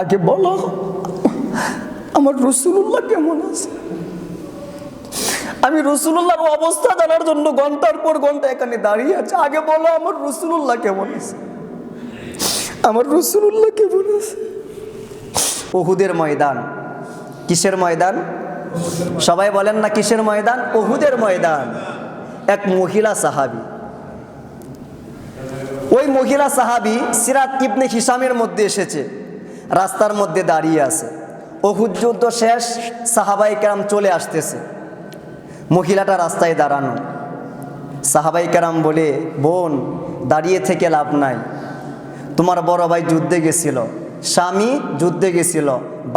আগে বলো আমার রাসূলুল্লাহ কেমন আছে। আমি রাসূলুল্লাহর অবস্থা জানার জন্য ঘন্টার পর ঘন্টা এখানে দাঁড়িয়ে আছি। আগে বলো আমার রাসূলুল্লাহ কেমন আছে, আমার রাসূলুল্লাহ কেমন আছে। উহুদের ময়দান, কিসের ময়দান? সবাই বলেন না কিসের ময়দান? উহুদের ময়দান। এক মহিলা সাহাবী, ওই মহিলা সাহাবী সিরাত ইবনে হিশামের মধ্যে এসেছে, রাস্তার মধ্যে দাঁড়িয়ে আছে। উহুদ যুদ্ধ শেষ, সাহাবায়ে কেরাম চলে আসতেছে, মহিলাটা রাস্তায় দাঁড়ানো। সাহাবায়ে কেরাম বলে, বোন দাঁড়িয়ে থেকে লাভ নাই, তোমার বড় ভাই যুদ্ধে গেছিল, স্বামী যুদ্ধে গেছিল,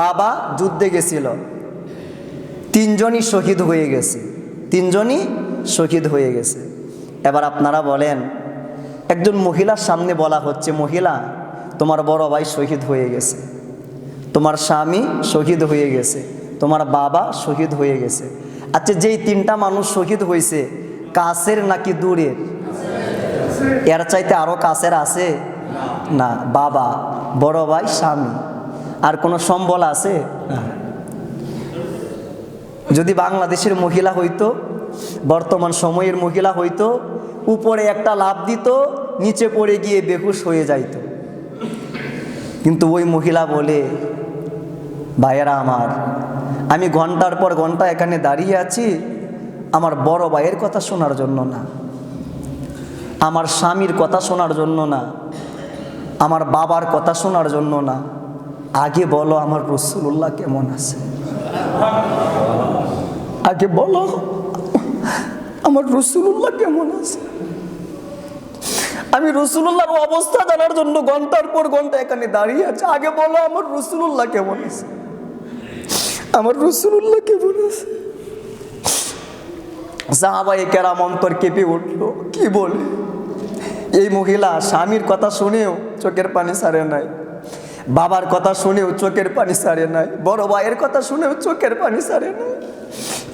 বাবা যুদ্ধে গেছিল, তিনজনই শহীদ হয়ে গেছে, তিনজনই শহীদ হয়ে গেছে। এবার আপনারা বলেন, একজন মহিলার সামনে বলা হচ্ছে, মহিলা তোমার বড় ভাই শহীদ হয়ে গেছে, তোমার স্বামী শহীদ হয়ে গেছে, তোমার বাবা শহীদ হয়ে গেছে। আচ্ছা, যেই তিনটা মানুষ শহীদ হয়েছে, কাছের নাকি দূরের? এর চাইতে আরো কাছের আছে না? বাবা, বড় ভাই, স্বামী, আর কোনো সম্বল আছে? যদি বাংলাদেশের মহিলা হইতো, বর্তমান সময়ের মহিলা হইতো, উপরে একটা লাফ দিত, নিচে পড়ে গিয়ে বেহুশ হয়ে যাইত। কিন্তু ওই মহিলা বলে, ভাইয়েরা আমার, আমি ঘন্টার পর ঘন্টা এখানে দাঁড়িয়ে আছি আমার বড় ভাইয়ের কথা শোনার জন্য না, আমার স্বামীর কথা শোনার জন্য না, আমার বাবার কথা শোনার জন্য না। আগে বলো আমার রাসূলুল্লাহ কেমন আছে। আগে বলো আমার রাসূলুল্লাহ কেমন আছে। আমি রাসূলুল্লাহর অবস্থা জানার জন্য ঘন্টার পর ঘন্টা এখানে দাঁড়িয়ে আছি। আগে বলো আমার রাসূলুল্লাহ কেমন আছে, আমার রাসূলুল্লাহ কেমন আছে। সাহাবায়ে কেরাম অন্তর কেঁপে উঠলো। কি বলে, এই মহিলা স্বামীর কথা শুনেও চোখের পানি ছাড়ে নাই, বাবার কথা শুনেও চোখের পানি ছাড়ে নাই, বড় ভাইয়ের কথা শুনেও চোখের পানি ছাড়ে নাই।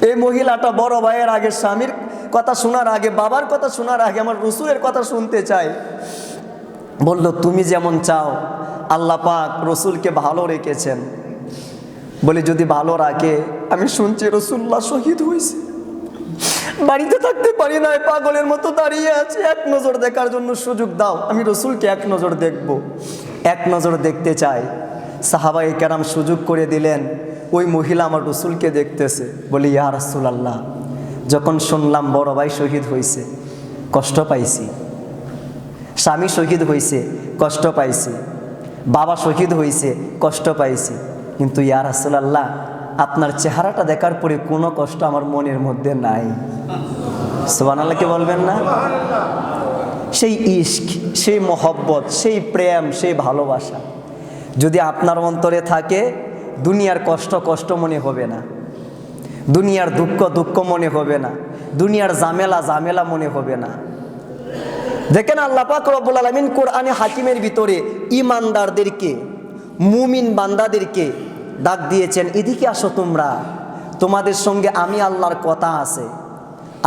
এই মহিলাটা বড় ভাইয়ের আগে, স্বামীর কথা শোনার আগে, বাবার কথা শোনার আগে আমার রাসূলের কথা শুনতে চায়। বলল, তুমি যেমন চাও আল্লাহ পাক রাসূলকে ভালো রেখেছেন। বলে, যদি ভালো রাখে, আমি শুনছি রাসূলুল্লাহ শহীদ হয়েছে, বাড়িতে থাকতে পারি না, পাগলের মতো দাঁড়িয়ে আছে, এক নজর দেখার জন্য সুযোগ দাও, আমি রাসূলকে এক নজর দেখব, এক নজর দেখতে চাই। সাহাবায়ে কেরাম সুযোগ করে দিলেন। ওই মহিলা আমার রাসূলকে দেখতেছে। বলি, ইয়া রাসূলুল্লাহ, যখন শুনলাম বড় ভাই শহীদ হয়েছে কষ্ট পাইছি, স্বামী শহীদ হয়েছে কষ্ট পাইছি, বাবা শহীদ হয়েছে কষ্ট পাইছি, কিন্তু ইয়া রাসূলুল্লাহ আপনার চেহারাটা দেখার পরে কোনো কষ্ট আমার মনের মধ্যে নাই। সুবহানাল্লাহ কি বলবেন না? সেই ইশক, সেই মহব্বত, সেই প্রেম, সেই ভালোবাসা যদি আপনার অন্তরে থাকে, দুনিয়ার কষ্ট কষ্ট মনে হবে না, দুনিয়ার দুঃখ দুঃখ মনে হবে না, দুনিয়ার ঝামেলা ঝামেলা মনে হবে না। দেখেন আল্লাহ পাক রব্বুল আলামিন কোরআনে হাকিমের ভিতরে ঈমানদারদেরকে, মুমিন বান্দাদেরকে ডাক দিয়েছেন, এদিকে আসো তোমরা, তোমাদের সঙ্গে আমি আল্লাহর কথা আছে।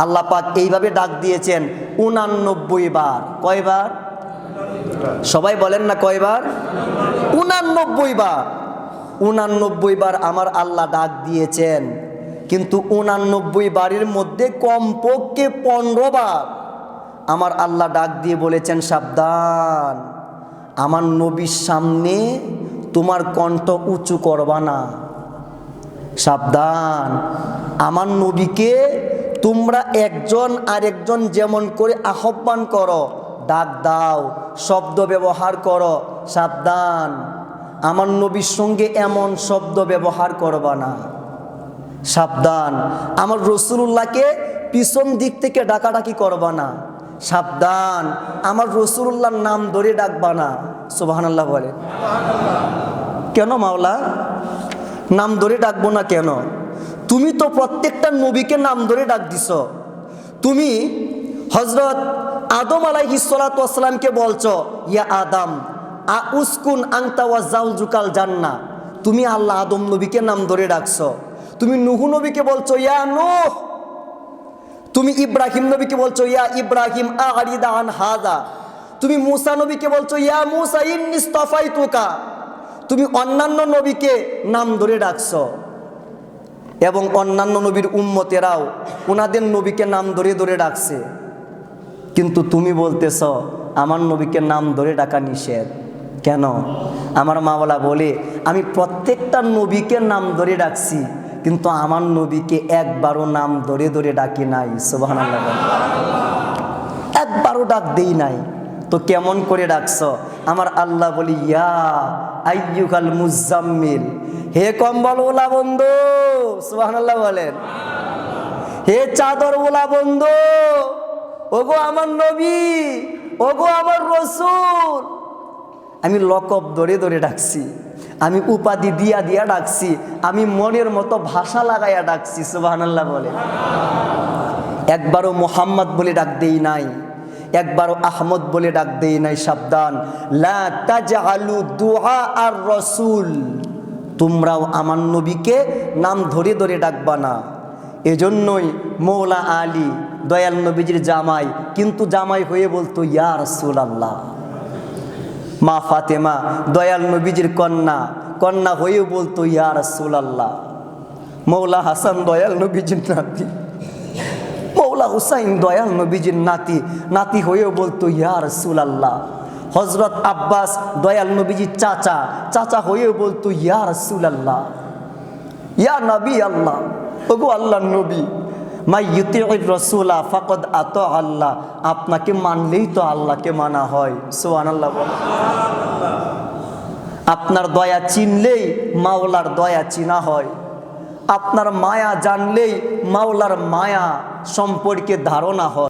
আল্লাহ পাক এইভাবে ডাক দিয়েছেন 89 বার। কয়বার? সবাই বলেন না কয়বার? 89 বার। 89 বার আমার আল্লাহ ডাক দিয়েছেন, কিন্তু 89 বারের মধ্যে কমপক্ষে 15 বার আমার আল্লাহ ডাক দিয়ে বলেছেন, সাবধান, আমার নবীর সামনে তোমার কণ্ঠ উঁচু করবা না, সাবধান, আমার নবীকে তোমরা একজন আরেকজন যেমন করে আহ্বান করো, ডাক দাও, শব্দ ব্যবহার করো, সাবধান, আমার নবীর সঙ্গে এমন শব্দ ব্যবহার করবা না, সাবধান, আমার রাসূলুল্লাহকে পিছন দিক থেকে ডাকাডাকি করবা না, সাবধান, আমার রাসূলুল্লাহর নাম ধরে ডাকবা না। সুবহানাল্লাহ বলে। কেন মাওলা নাম ধরে ডাকবো না কেন? তুমি তো প্রত্যেকটা নবীকে নাম ধরে ডাক দিছ। তুমি হযরত আদম আলাইহিস সালাতু ওয়াস সালামকে বলছো, ইয়া আদম আউসকুন আনতা ওয়া যাওজুকাল জান্নাহ। তুমি আল্লাহ আদম নবীকে নাম ধরে ডাকছো। তুমি নূহ নবীকে বলছো ইয়া নূহ। তুমি ইব্রাহিম নবীকে বলছো ইয়া ইব্রাহিম আরিদা আন হাযা। তুমি মূসা নবীকে বলছো ইয়া মূসা ইন্নী ইসতাফাইতুকা। তুমি অন্যান্য নবীকে নাম ধরে ডাকছো এবং অন্যান্য নবীর উম্মতেরাও ওনাদের নবীকে নাম ধরে ধরে ডাকছে, কিন্তু তুমি বলতেছ আমার নবীকে নাম ধরে ডাকা নিষেধ কেন? আমার মাওলা বলে, আমি প্রত্যেকটা নবীকে নাম ধরে ডাকছি, কিন্তু আমার নবীকে একবারও নাম ধরে ধরে ডাকি নাই। সুবহানাল্লাহ, একবারও ডাক দেই নাই। তো কেমন করে ডাকছ? আমার আল্লাহ বলি, ইয়া আইয়ুহাল মুজাম্মিল, হে কম্বলওয়ালা বন্ধু। সুবহানাল্লাহ বলেন। হে চাদরওয়ালা বন্ধু, ওগো আমার নবী, ওগো আমার রাসূল। আমি লকব ধরে ধরে ডাকছি, আমি উপাধি দিয়া দিয়া ডাকছি, আমি মনের মতো ভাষা লাগাইয়া ডাকছি। সুবহানাল্লাহ বলে। একবারও মুহাম্মদ বলে ডাক দেই নাই, একবারও আহমদ বলে ডাক দেই নাই। সাবধান, লা তাজআলু দুআ আর রাসূল, তোমরাও আমার নবীকে নাম ধরে ধরে ডাকবা না। এজন্যই মৌলা আলী দয়াল নবীজির জামাই, কিন্তু জামাই হয়ে বলতো ইয়া রাসূলুল্লাহ। মা ফাতেমা দয়াল নবীজির কন্যা, কন্যা হয়ে বলতো ইয়া রাসূলুল্লাহ। মৌলা হাসান দয়াল নবীজির নাতি, মৌলা হুসাইন দয়াল নবীজির নাতি, নাতি হয়েও বলতো ইয়া রাসূলুল্লাহ। হযরত আব্বাস দয়াল নবীজির চাচা, চাচা হয়েও বলতো ইয়া রাসূলুল্লাহ, ইয়া নবী আল্লাহ, ওগো আল্লাহর নবী। মাই ইউতিউর রাসূলা ফাকাদ আতা আল্লাহ, আপনাকে মানলেই তো আল্লাহকে মানা হয়। সুবহানাল্লাহ। আপনার দয়া চিনলেই মাওলার দয়া চিনা হয়, আপনার মায়া জানলেই মাওলার মায়া সম্পর্কে ধারণা হয়।